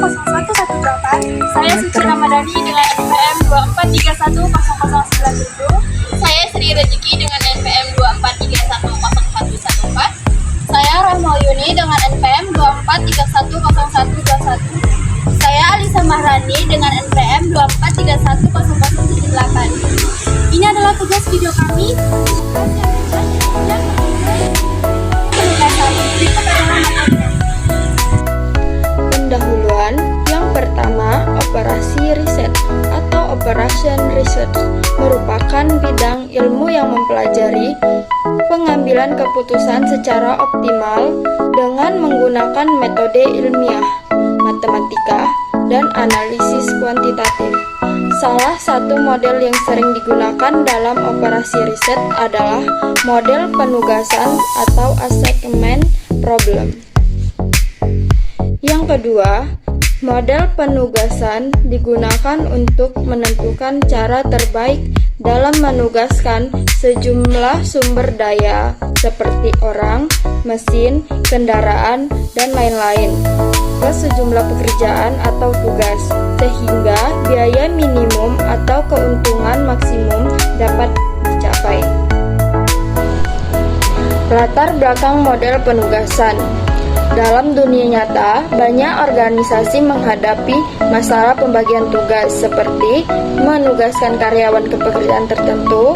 0118. Saya Suci Ramadhani dengan NPM 2431009. Saya Sri Rezeki dengan NPM 2431014. Saya Rahmal Yuni dengan NPM 243101121. Saya Alisa Mahrani dengan NPM 243100078. Ini adalah tugas video kami. Pendahuluan. Yang pertama, operasi riset atau operation research merupakan bidang ilmu yang mempelajari pengambilan keputusan secara optimal dengan menggunakan metode ilmiah, matematika, dan analisis kuantitatif. Salah satu model yang sering digunakan dalam operasi riset adalah model penugasan atau assignment problem. Yang kedua, model penugasan digunakan untuk menentukan cara terbaik dalam menugaskan sejumlah sumber daya seperti orang, mesin, kendaraan, dan lain-lain ke sejumlah pekerjaan atau tugas, sehingga biaya minimum atau keuntungan maksimum dapat dicapai. Latar belakang model penugasan. Dalam dunia nyata, banyak organisasi menghadapi masalah pembagian tugas seperti menugaskan karyawan ke pekerjaan tertentu,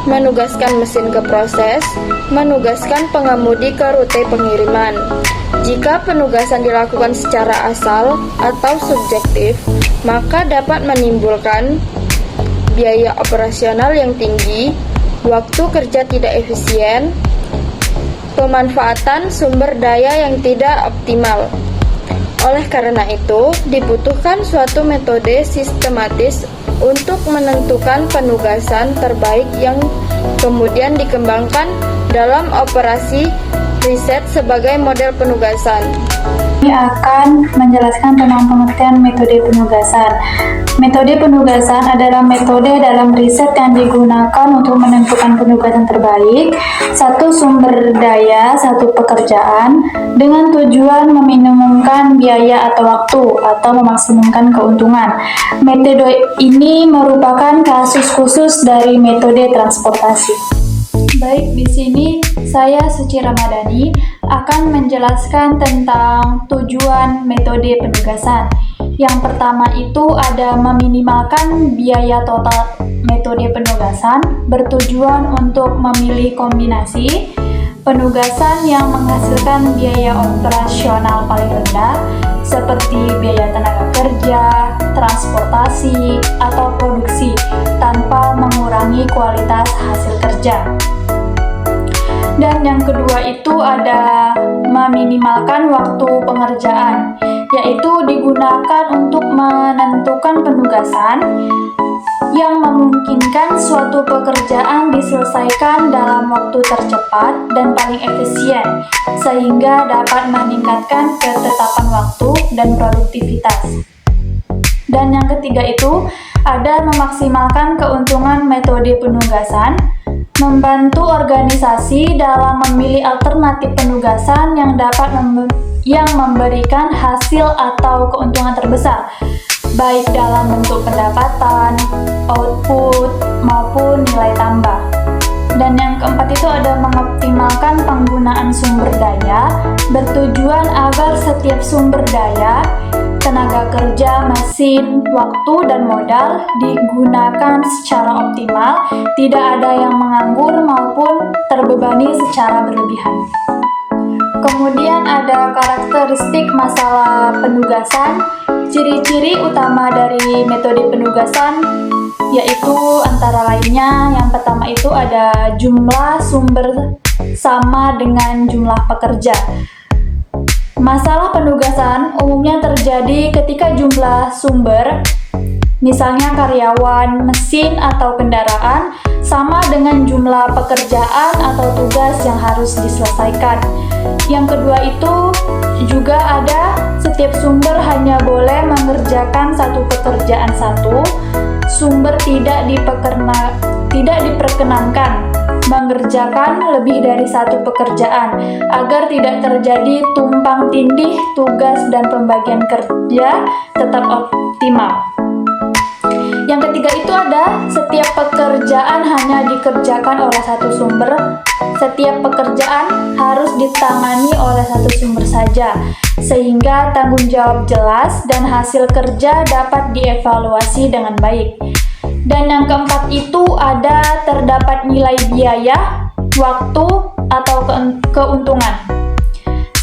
menugaskan mesin ke proses, menugaskan pengemudi ke rute pengiriman. Jika penugasan dilakukan secara asal atau subjektif, maka dapat menimbulkan biaya operasional yang tinggi, waktu kerja tidak efisien, pemanfaatan sumber daya yang tidak optimal. Oleh karena itu, dibutuhkan suatu metode sistematis untuk menentukan penugasan terbaik yang kemudian dikembangkan dalam operasi riset sebagai model penugasan. Ini akan menjelaskan tentang pengertian metode penugasan. Metode penugasan adalah metode dalam riset yang digunakan untuk menentukan penugasan terbaik satu sumber daya, satu pekerjaan, dengan tujuan meminimumkan biaya atau waktu atau memaksimumkan keuntungan. Metode ini merupakan kasus khusus dari metode transportasi. Baik, di sini saya Suci Ramadhani akan menjelaskan tentang tujuan metode penugasan. Yang pertama itu ada meminimalkan biaya total. Metode penugasan bertujuan untuk memilih kombinasi penugasan yang menghasilkan biaya operasional paling rendah seperti biaya tenaga kerja, transportasi, atau produksi tanpa mengurangi kualitas hasil kerja. Dan yang kedua itu ada meminimalkan waktu pengerjaan, yaitu digunakan untuk menentukan penugasan yang memungkinkan suatu pekerjaan diselesaikan dalam waktu tercepat dan paling efisien, sehingga dapat meningkatkan ketetapan waktu dan produktivitas. Dan yang ketiga itu ada memaksimalkan keuntungan metode penugasan, membantu organisasi dalam memilih alternatif penugasan yang dapat memberikan hasil atau keuntungan terbesar, baik dalam bentuk pendapatan, output, maupun nilai tambah. Dan yang keempat itu ada mengoptimalkan penggunaan sumber daya, bertujuan agar setiap sumber daya, tenaga kerja, mesin, waktu, dan modal digunakan secara optimal, tidak ada yang menganggur maupun terbebani secara berlebihan. Kemudian ada karakteristik masalah penugasan. Ciri-ciri utama dari metode penugasan yaitu antara lainnya, yang pertama itu ada jumlah sumber sama dengan jumlah pekerja. Masalah penugasan umumnya terjadi ketika jumlah sumber, misalnya karyawan, mesin, atau kendaraan, sama dengan jumlah pekerjaan atau tugas yang harus diselesaikan. Yang kedua itu juga ada setiap sumber hanya boleh mengerjakan satu pekerjaan satu, sumber tidak diperkenankan mengerjakan lebih dari satu pekerjaan agar tidak terjadi tumpang tindih tugas dan pembagian kerja tetap optimal. Yang ketiga itu ada setiap pekerjaan hanya dikerjakan oleh satu sumber. Setiap pekerjaan harus ditangani oleh satu sumber saja, sehingga tanggung jawab jelas dan hasil kerja dapat dievaluasi dengan baik. Dan yang keempat itu ada terdapat nilai biaya, waktu, atau keuntungan.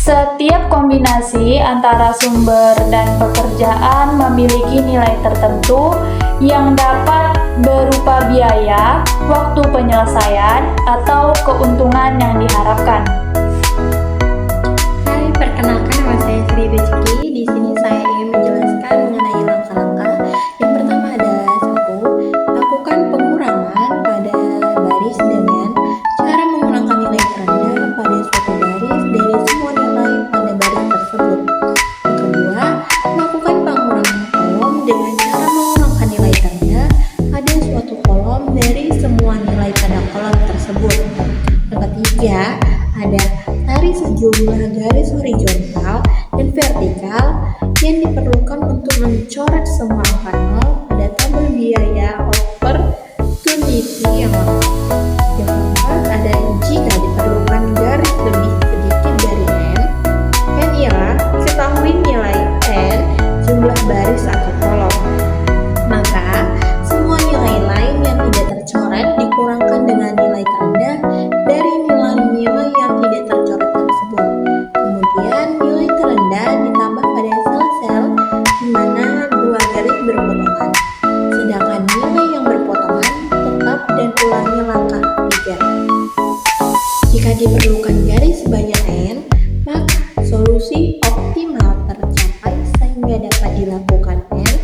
Setiap kombinasi antara sumber dan pekerjaan memiliki nilai tertentu yang dapat berupa biaya, waktu penyelesaian, atau keuntungan yang diharapkan. Hai, perkenalkan nama saya Sri Rezeki. Di sini saya ingin menjelaskan mengenai langkah-langkah. Yang pertama adalah 1. Lakukan pengurangan pada baris dengan cara mengurangkan nilai terendah pada suatu baris dari semua nilai pada baris tersebut. Yang kedua, lakukan pengurangan kolom dengan cara mengurangkan nilai terendah pada suatu kolom dari semua nilai pada kolom tersebut. Yang ketiga, ada tarik sejumlah garis horizontal dan vertikal yang diperlukan untuk mencoret semua angka nol pada tabel biaya opportunity yang lengkap. Yang keempat, ada jika diperlukan garis lebih sedikit dari n ialah diketahui nilai n jumlah baris atau kolom. Maka, semua nilai lain yang tidak tercoret dikurangkan dengan nilai terendah dari nilai-nilai yang tidak tercoret tersebut. Kemudian, nilai terendah ditambah pada sel-sel di mana dua garis berpotongan. Sedangkan nilai yang berpotongan tetap dan ulangi langkah 3. Jika diperlukan garis sebanyak n, maka solusi optimal tercapai sehingga dapat dilakukan n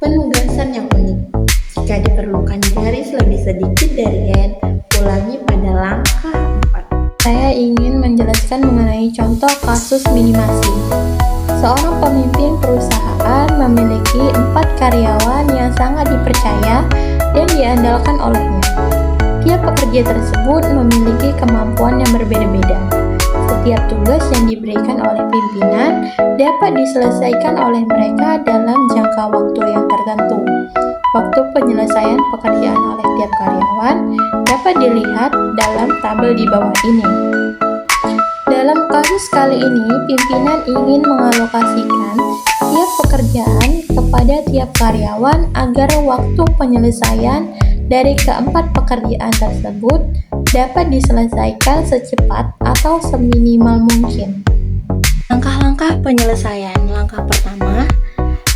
penugasan yang unik. Jika diperlukan garis lebih sedikit dari n, ulangi pada langkah 4. Saya ingin menjelaskan mengenai contoh kasus minimasi. Seorang pemimpin perusahaan memiliki 4 karyawan yang sangat dipercaya dan diandalkan olehnya. Tiap pekerja tersebut memiliki kemampuan yang berbeda-beda. Setiap tugas yang diberikan oleh pimpinan dapat diselesaikan oleh mereka dalam jangka waktu yang tertentu. Waktu penyelesaian pekerjaan oleh tiap karyawan dapat dilihat dalam tabel di bawah ini. Dalam kasus kali ini, pimpinan ingin mengalokasikan tiap pekerjaan kepada tiap karyawan agar waktu penyelesaian dari keempat pekerjaan tersebut dapat diselesaikan secepat atau seminimal mungkin. Langkah-langkah penyelesaian. Langkah pertama,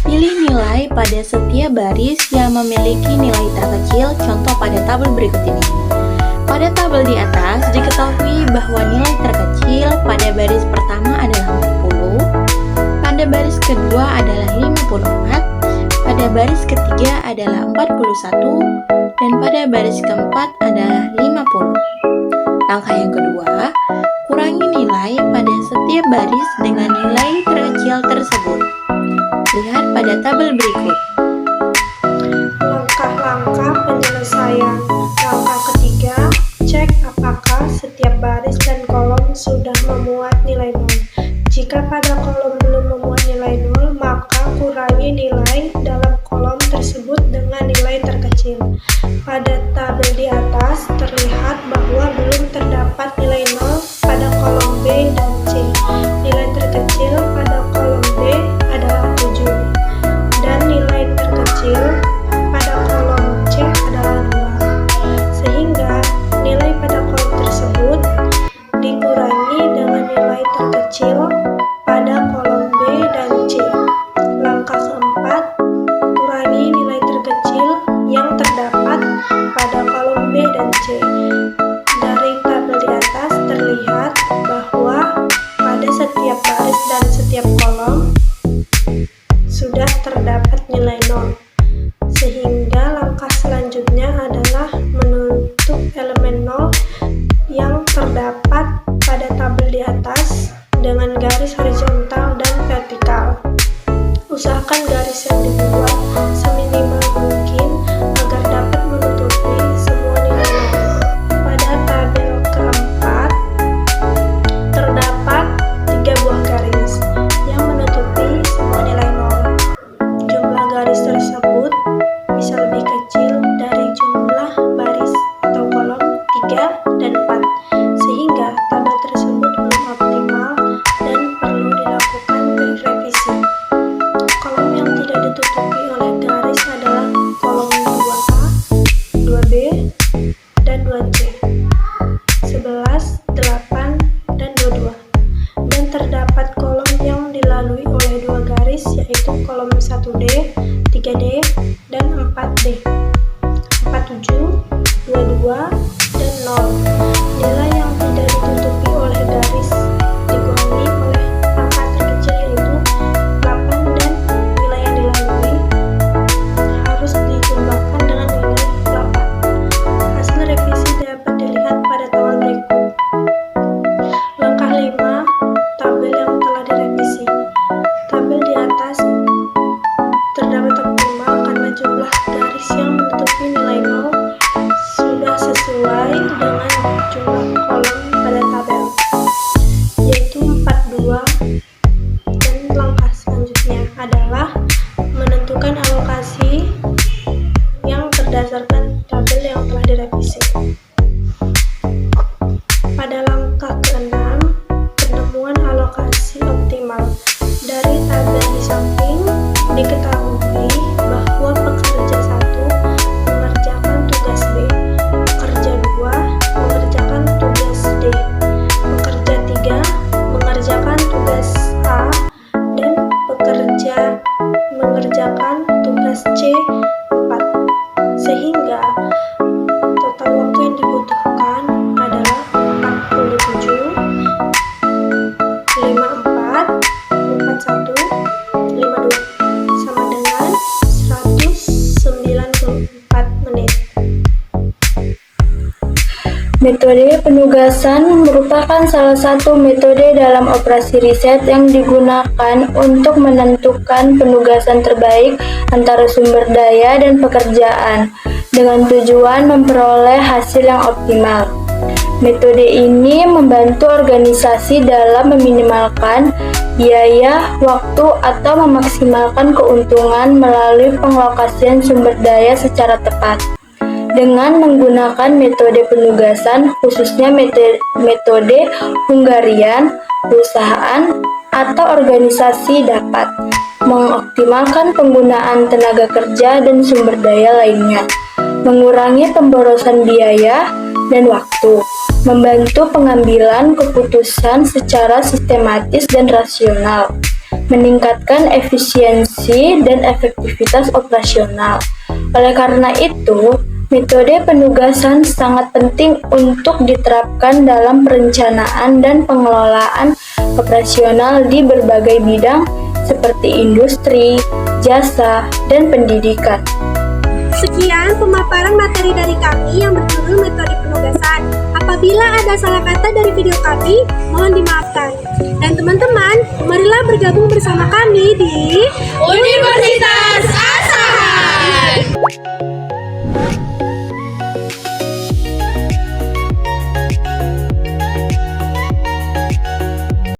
pilih nilai pada setiap baris yang memiliki nilai terkecil, contoh pada tabel berikut ini. Pada tabel di atas diketahui bahwa nilai terkecil pada baris pertama adalah 40, pada baris kedua adalah 54, pada baris ketiga adalah 41, dan pada baris keempat adalah 50. Langkah yang kedua, kurangi nilai pada setiap baris dengan nilai terkecil tersebut. Lihat pada tabel berikut. Langkah-langkah penyelesaian. Langkah ketiga, cek apakah setiap baris dan kolom sudah memuat nilai 0. Jika pada kolom belum memuat nilai 0, maka kurangi nilai dalam kolom tersebut dengan nilai terkecil. Pada tabel di atas terlihat bahwa belum terdapat nilai 0 pada kolom B dan C. Nilai terkecil pada kolom B adalah 7 dan nilai terkecil pada kolom C adalah 2. Sehingga nilai pada kolom tersebut dikurangi dengan nilai terkecil pada kolom B dan C. Langkah keempat, kurangi nilai terkecil yang terdapat pada kolom B dan C. Dari tabel di atas terlihat bahwa pada setiap baris dan setiap kolom sudah terdapat nilai 0. Sehingga langkah selanjutnya adalah menutup elemen 0 yang terdapat pada tabel di atas dengan garis horizontal dan vertikal. Usahakan garis yang dibuat seminimal mungkin agar dapat menutupi semua nilai 0. 2C, 11, 8, dan 22. Dan terdapat kolom yang dilalui oleh dua garis, yaitu kolom 1D, 3D, dan 4D. 47, 22, dan 0. Nilai yang tidak ditutupi oleh garis dikurangi oleh angka terkecil yaitu 8 dan nilai yang dilalui harus dijumlahkan dengan nilai 8. Hasil revisi dapat dilihat pada tabel berikut. Langkah 5. Tabel yang telah direvisi. Tabel di atas terdapat optimal karena jumlah garis yang menutupi nilai 0 sudah sesuai dengan jumlah kolom pada tabel, yaitu 42. Dan langkah selanjutnya adalah menentukan alokasi yang berdasarkan tabel yang telah direvisi. Pada langkah ke-6, penemuan alokasi optimal. Dari tabel di samping diketahui bahwa pekerja 1 mengerjakan tugas B, pekerja 2 mengerjakan tugas D, pekerja 3 mengerjakan tugas A, dan pekerja mengerjakan tugas C 4. Sehingga total waktu yang dibutuhkan adalah 47, 54, 41, 52, sama dengan 194 menit. Metode penugasan merupakan salah satu metode dalam operasi riset yang digunakan untuk menentukan penugasan terbaik antara sumber daya dan pekerjaan dengan tujuan memperoleh hasil yang optimal. Metode ini membantu organisasi dalam meminimalkan biaya, waktu, atau memaksimalkan keuntungan melalui pengalokasian sumber daya secara tepat. Dengan menggunakan metode penugasan, khususnya metode Hungarian, perusahaan atau organisasi dapat mengoptimalkan penggunaan tenaga kerja dan sumber daya lainnya, mengurangi pemborosan biaya dan waktu, membantu pengambilan keputusan secara sistematis dan rasional, meningkatkan efisiensi dan efektivitas operasional. Oleh karena itu, metode penugasan sangat penting untuk diterapkan dalam perencanaan dan pengelolaan operasional di berbagai bidang seperti industri, jasa, dan pendidikan. Sekian pemaparan materi dari kami yang berjudul metode penugasan. Apabila ada salah kata dari video kami, mohon dimaafkan. Dan teman-teman, marilah bergabung bersama kami di Universitas